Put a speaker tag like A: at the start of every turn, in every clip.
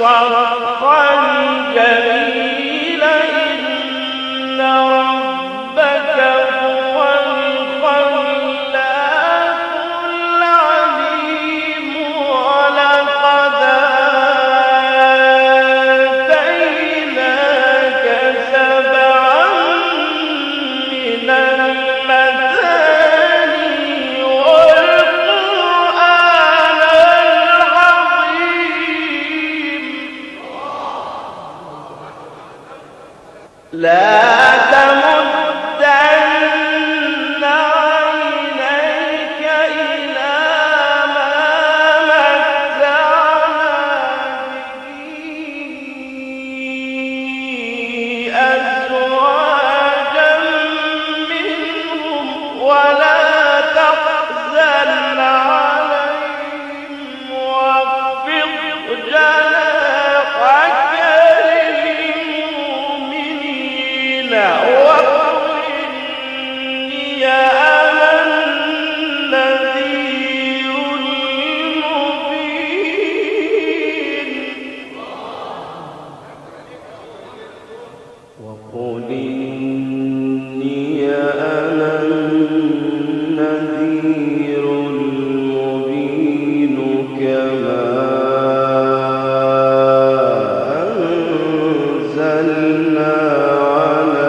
A: صرخا جميلا إن ربك هو الخلاق العليم ولقد آتيناك سبعا من المثاني والقرآن العظيم لا تمدن عينيك إلى ما متعنا به أزواجا منهم ولا تحزن عليهم واخفض جناحك للمؤمنين وقل إني أنا النذير المبين وقل إني أنا النذير المبين كما أنزلنا على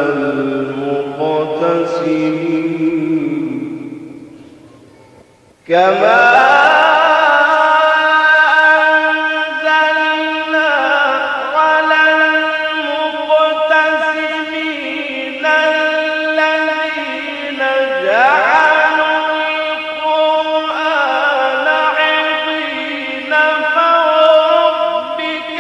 A: المقتسمين كما أنزلنا على المقتسمين الذين جعلوا القرآن عضين فوربك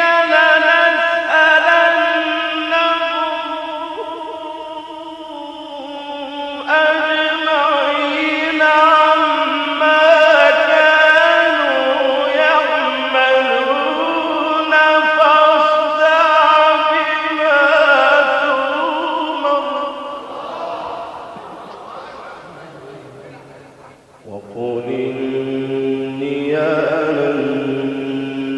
A: لنسألنهم أجمعين عما كانوا يعملون فاصدع بما تؤمر وقل إني أنا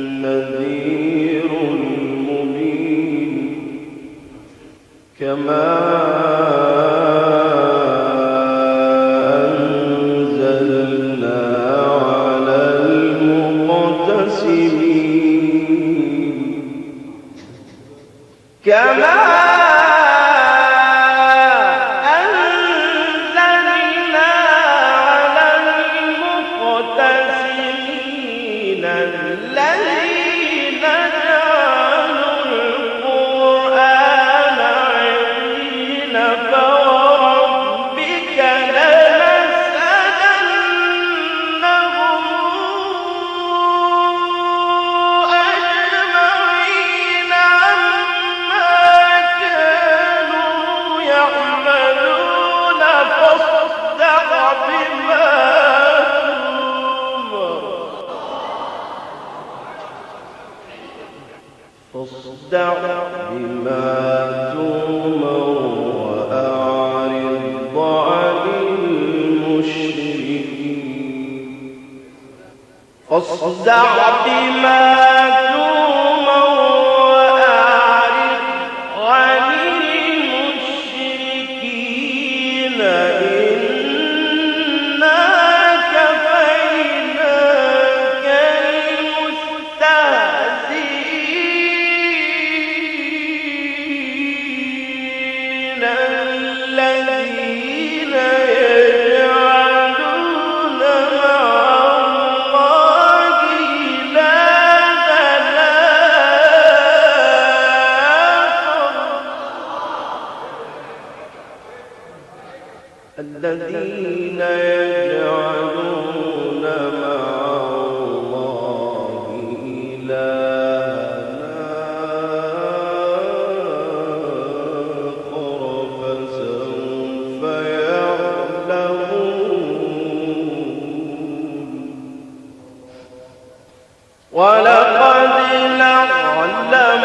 A: النذير المبين كما أنزلنا على المقتسمين كما أنزلنا على المقتسمين الذين جعلوا القرآن عضين فوربك لنسألنهم أجمعين عما كانوا يعملون فاصدع بما تؤمر فاصدع بما تؤمر وأعرض عن المشركين فاصدع بما تؤمر وأعرض عن المشركين إنا كفيناك المستهزئين الذين يجعلون مع الله إلهًا آخر الذين يجعلون مع الله إلهًا آخر فسوف يعلمون ولقد نعلم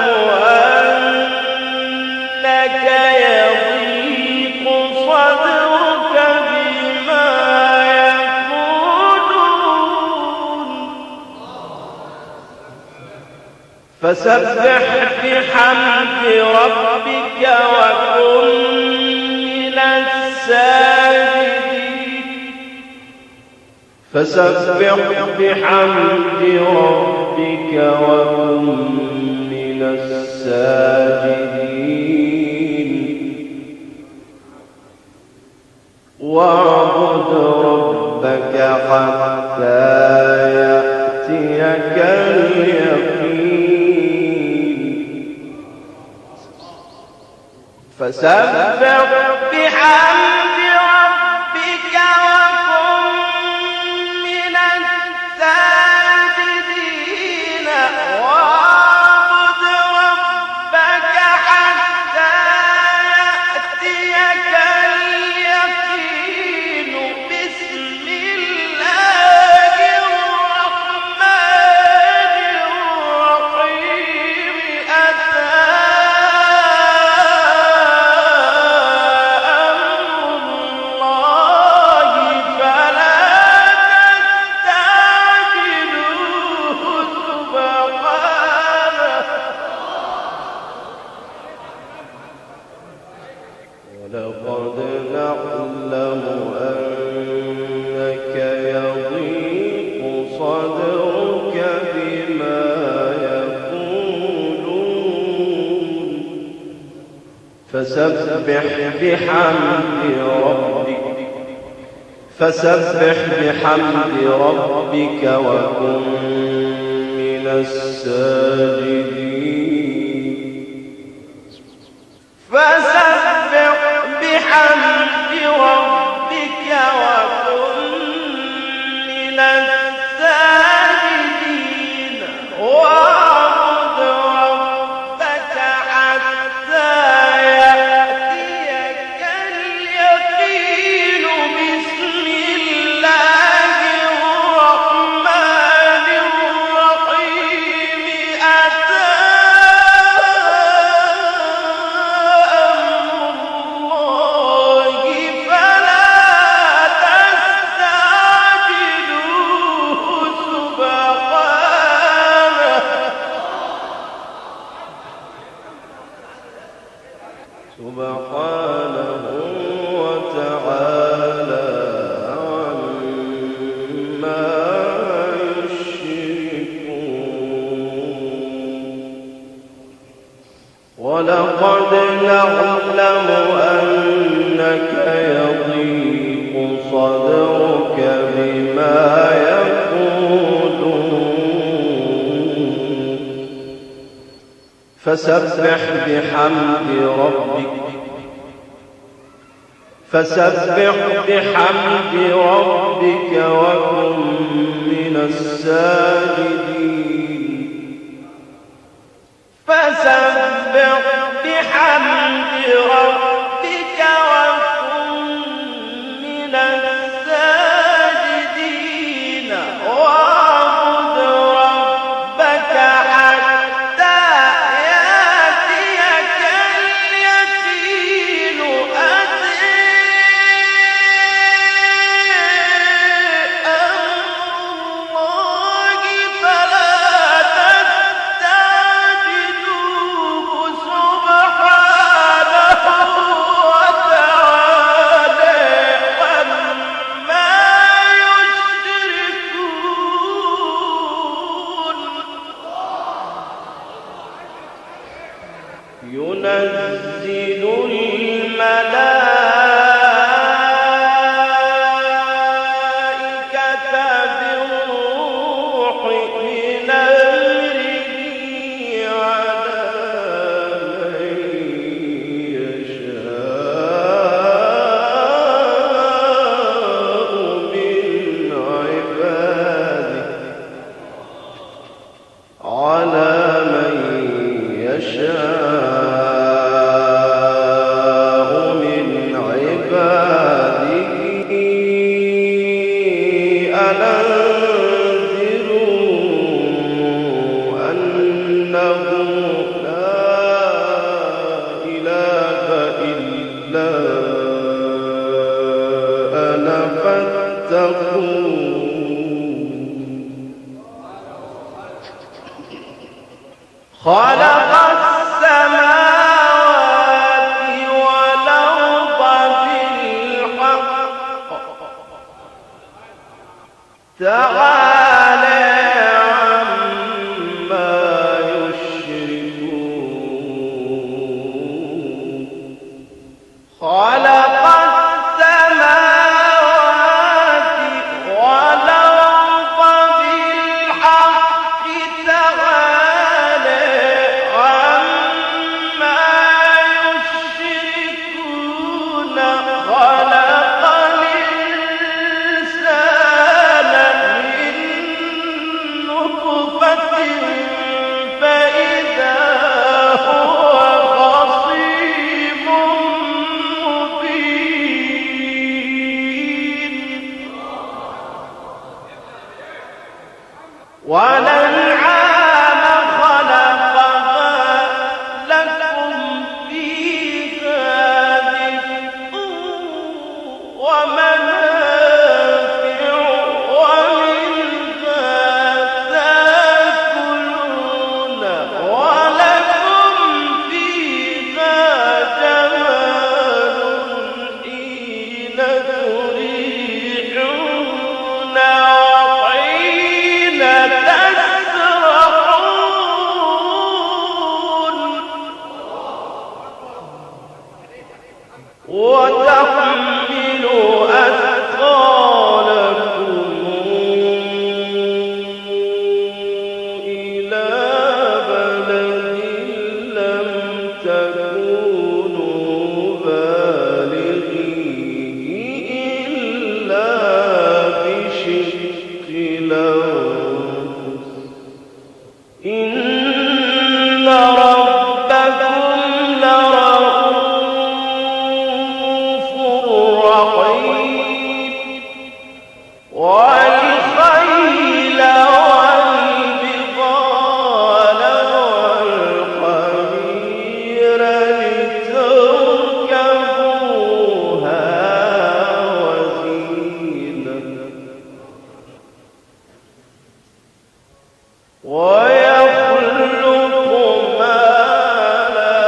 A: أنك يضيق صدرك بما يقولون فسبح بحمد ربك وكن من الساجدين فسبح بحمد ربك وكن من الساجدين واعبد ربك حتى يأتيك اليقين فسبح بحمد ربك وكن من الساجدين واعبد ربك حتى يأتيك اليقين بسم الله الرحمن الرحيم أتى ولقد نعلم أنك يضيق صدرك بما يقولون فسبح بحمد ربك وكن من الساجدين فسبح بحمد ربك وكن من الساجدين واعبد ربك حتى يأتيك اليقين بسم الله الرحمن الرحيم أتى سبحانه وتعالى عما يشركون ولقد نعلم أنك يضيق صدرك بما يقولون فسبح بحمد ربك وكن من الساجدين فسبح بحمد ربك وكن من الساجدين واعبد ربك حتى يأتيك اليقين ينزل الملائكة بالروح من أمره على من يشاء من عباده خلق السماوات والأرض بالحق تعالى عما يشركون خلق السماوات والأرض بالحق تعالى عما يشركون خلق الإنسان من نطفة فإذا هو خصيم مبين والأنعام خلقها لكم فيها دفء ومنافع ومنها تأكلون ولكم فيها جمال حين تريحون وحين تسرحون وتحمل أثقالكم إلى بلد لم تكونوا بالغيه إلا بشق الأنفس إن ربكم لرؤوف رحيم والخيل والبغال والحمير لتركبوها وزينة ويخلق ما لا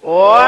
A: تعلمون